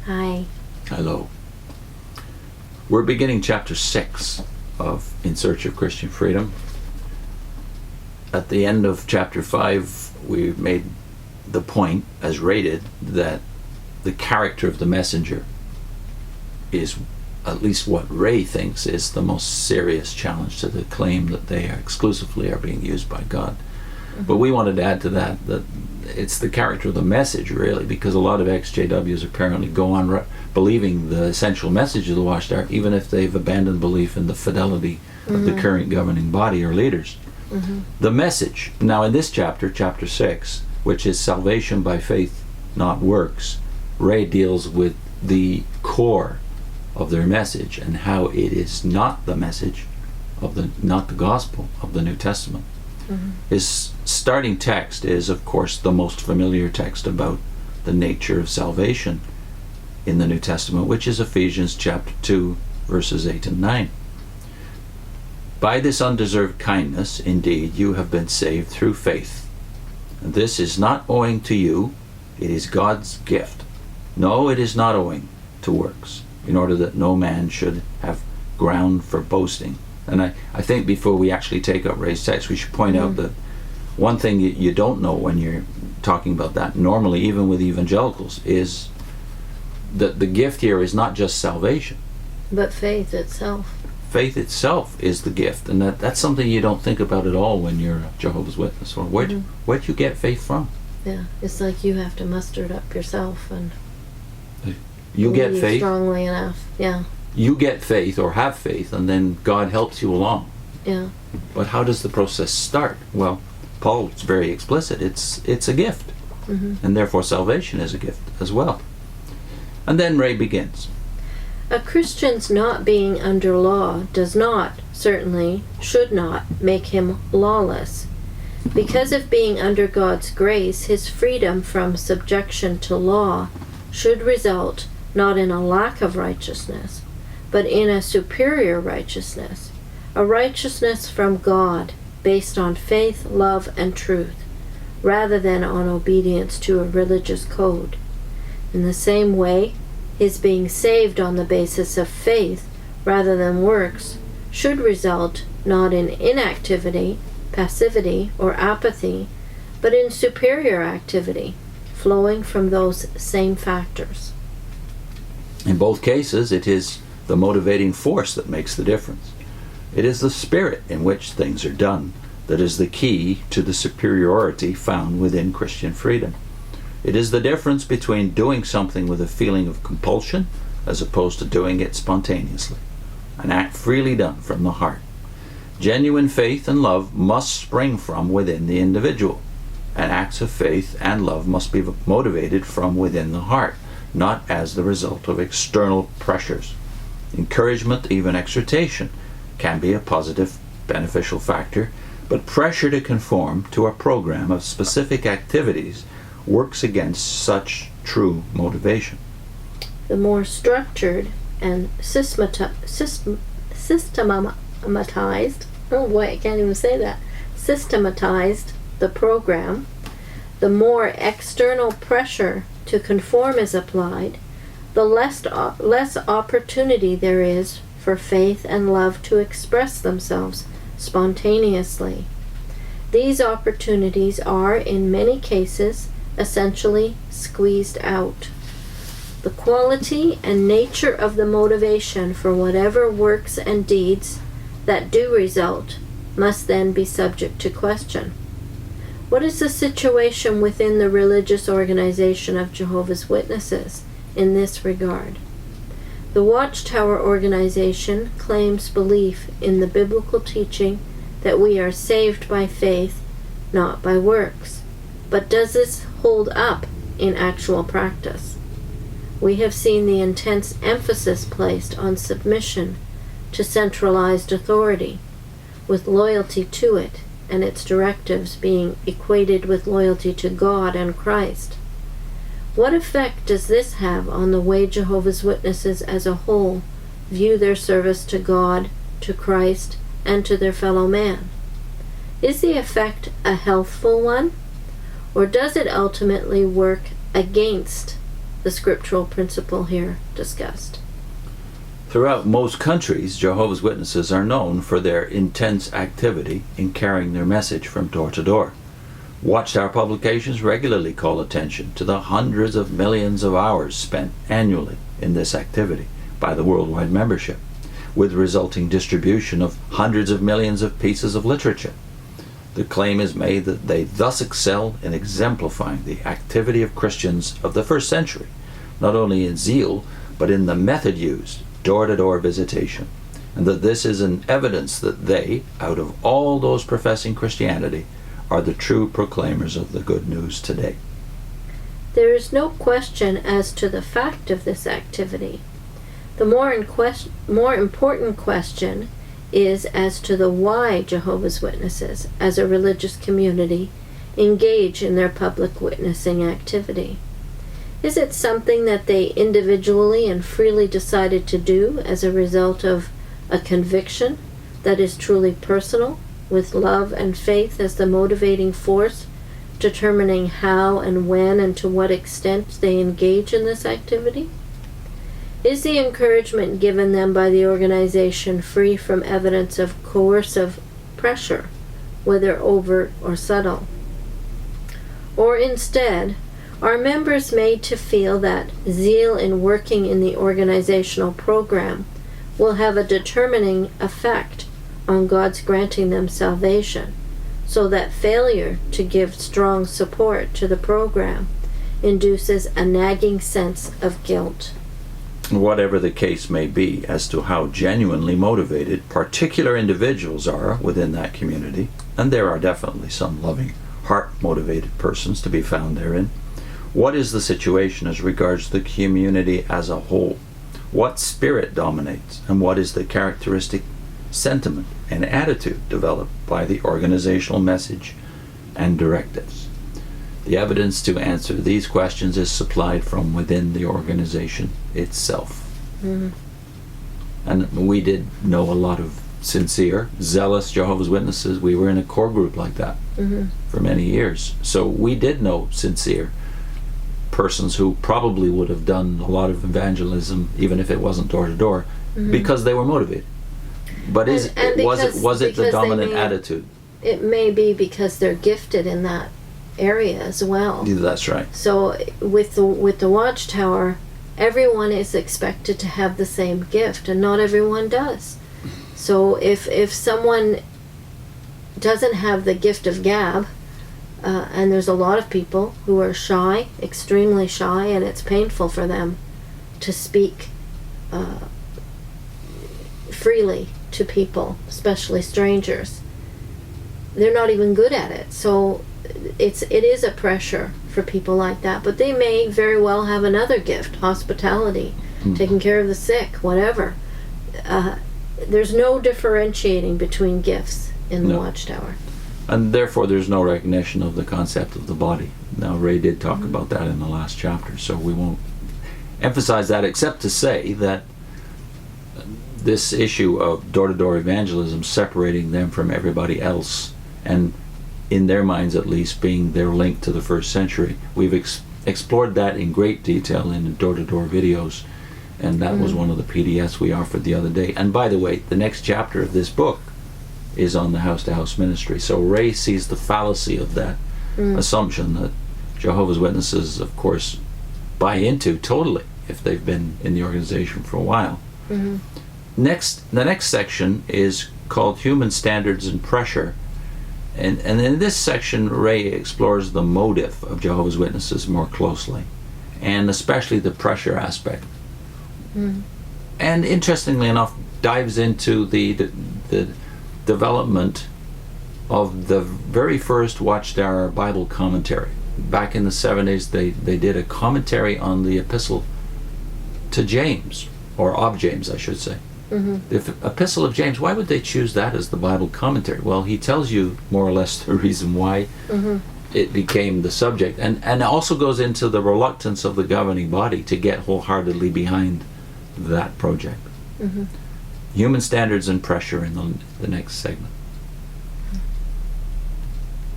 Hi. Hello. We're beginning chapter 6 of In Search of Christian Freedom. At the end of chapter 5, we made the point, as rated, that the character of the messenger is, at least what Ray thinks, is the most serious challenge to the claim that they exclusively are being used by God. But we wanted to add to that it's the character of the message, really, because a lot of ex-JWs apparently go on believing the essential message of the Watchtower, even if they've abandoned belief in the fidelity of the current governing body or leaders. The message, now in this chapter, chapter 6, which is salvation by faith, not works, Ray deals with the core of their message and how it is not the message of not the gospel of the New Testament. His starting text is, of course, the most familiar text about the nature of salvation in the New Testament, which is Ephesians chapter 2, verses 8 and 9. By this undeserved kindness, indeed, you have been saved through faith. This is not owing to you, it is God's gift. No, it is not owing to works, in order that no man should have ground for boasting. And I think before we actually take up Ray's text, we should point out that one thing you don't know when you're talking about that, normally even with evangelicals, is that the gift here is not just salvation. But faith itself. Faith itself is the gift, and that's something you don't think about at all when you're a Jehovah's Witness. Or where'd you get faith from? Yeah, it's like you have to muster it up yourself and you get faith strongly enough. Yeah. You get faith or have faith, and then God helps you along. Yeah. But how does the process start? Well, Paul's very explicit. It's a gift, and therefore salvation is a gift as well. And then Ray begins. A Christian's not being under law does not, certainly, should not, make him lawless. Because of being under God's grace, his freedom from subjection to law should result not in a lack of righteousness, but in a superior righteousness, a righteousness from God based on faith, love, and truth, rather than on obedience to a religious code. In the same way, his being saved on the basis of faith rather than works should result not in inactivity, passivity, or apathy, but in superior activity, flowing from those same factors. In both cases, it is the motivating force that makes the difference. It is the spirit in which things are done that is the key to the superiority found within Christian freedom. It is the difference between doing something with a feeling of compulsion as opposed to doing it spontaneously, an act freely done from the heart. Genuine faith and love must spring from within the individual, and acts of faith and love must be motivated from within the heart, not as the result of external pressures. Encouragement, even exhortation, can be a positive, beneficial factor, but pressure to conform to a program of specific activities works against such true motivation. The more structured and systematized, systematized the program, the more external pressure to conform is applied, the less opportunity there is for faith and love to express themselves spontaneously. These opportunities are, in many cases, essentially squeezed out. The quality and nature of the motivation for whatever works and deeds that do result must then be subject to question. What is the situation within the religious organization of Jehovah's Witnesses in this regard? The Watchtower organization claims belief in the biblical teaching that we are saved by faith, not by works. But does this hold up in actual practice? We have seen the intense emphasis placed on submission to centralized authority, with loyalty to it and its directives being equated with loyalty to God and Christ. What effect does this have on the way Jehovah's Witnesses as a whole view their service to God, to Christ, and to their fellow man? Is the effect a healthful one, or does it ultimately work against the scriptural principle here discussed. Throughout most countries, Jehovah's Witnesses are known for their intense activity in carrying their message from door to door. Watchtower publications regularly call attention to the hundreds of millions of hours spent annually in this activity by the worldwide membership, with resulting distribution of hundreds of millions of pieces of literature. The claim is made that they thus excel in exemplifying the activity of Christians of the first century, not only in zeal, but in the method used, door-to-door visitation, and that this is an evidence that they, out of all those professing Christianity, are the true proclaimers of the good news today. There is no question as to the fact of this activity. The more important question is as to the why Jehovah's Witnesses, as a religious community, engage in their public witnessing activity. Is it something that they individually and freely decided to do as a result of a conviction that is truly personal, with love and faith as the motivating force, determining how and when and to what extent they engage in this activity? Is the encouragement given them by the organization free from evidence of coercive pressure, whether overt or subtle? Or instead, are members made to feel that zeal in working in the organizational program will have a determining effect on God's granting them salvation, so that failure to give strong support to the program induces a nagging sense of guilt? Whatever the case may be as to how genuinely motivated particular individuals are within that community, and there are definitely some loving, heart-motivated persons to be found therein, what is the situation as regards the community as a whole? What spirit dominates, and what is the characteristic sentiment and attitude developed by the organizational message and directives? The evidence to answer these questions is supplied from within the organization itself. Mm-hmm. And we did know a lot of sincere, zealous Jehovah's Witnesses. We were in a core group like that for many years. So we did know sincere persons who probably would have done a lot of evangelism, even if it wasn't door to door, because they were motivated. But was it the dominant attitude? It may be because they're gifted in that area as well. That's right. So with the Watchtower, everyone is expected to have the same gift, and not everyone does. So if someone doesn't have the gift of gab, and there's a lot of people who are shy, extremely shy, and it's painful for them to speak freely to people, especially strangers. They're not even good at it. So it is a pressure for people like that. But they may very well have another gift, hospitality, taking care of the sick, whatever. There's no differentiating between gifts in the Watchtower. And therefore there's no recognition of the concept of the body. Now Ray did talk about that in the last chapter, so we won't emphasize that except to say that this issue of door-to-door evangelism separating them from everybody else, and in their minds at least being their link to the first century, we've explored that in great detail in the door-to-door videos, and that was one of the PDFs we offered the other day. And by the way, the next chapter of this book is on the house-to-house ministry. So Ray sees the fallacy of that assumption that Jehovah's Witnesses, of course, buy into totally if they've been in the organization for a while. The next section is called Human Standards and Pressure. And in this section, Ray explores the motive of Jehovah's Witnesses more closely, and especially the pressure aspect. And interestingly enough, dives into the development of the very first Watchtower Bible commentary. Back in the 70s, they did a commentary on the epistle to James, or of James, I should say. The epistle of James, why would they choose that as the Bible commentary? Well, he tells you more or less the reason why it became the subject, and also goes into the reluctance of the governing body to get wholeheartedly behind that project. Human standards and pressure in the next segment.